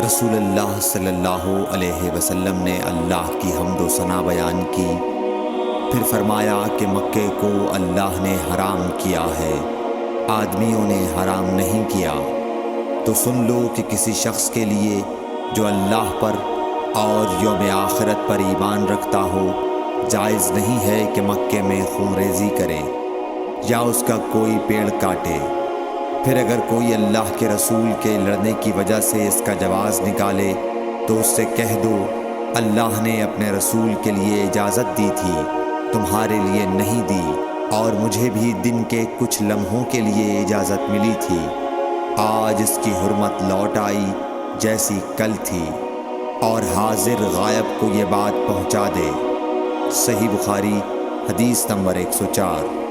رسول اللہ صلی اللہ علیہ وسلم نے اللہ کی حمد و ثنا بیان کی، پھر فرمایا کہ مکے کو اللہ نے حرام کیا ہے، آدمیوں نے حرام نہیں کیا۔ تو سن لو کہ کسی شخص کے لیے جو اللہ پر اور یوم آخرت پر ایمان رکھتا ہو، جائز نہیں ہے کہ مکے میں خون ریزی کرے یا اس کا کوئی پیڑ کاٹے۔ پھر اگر کوئی اللہ کے رسول کے لڑنے کی وجہ سے اس کا جواز نکالے تو اس سے کہہ دو، اللہ نے اپنے رسول کے لیے اجازت دی تھی، تمہارے لیے نہیں دی، اور مجھے بھی دن کے کچھ لمحوں کے لیے اجازت ملی تھی، آج اس کی حرمت لوٹ آئی جیسی کل تھی، اور حاضر غائب کو یہ بات پہنچا دے۔ صحیح بخاری حدیث نمبر 104۔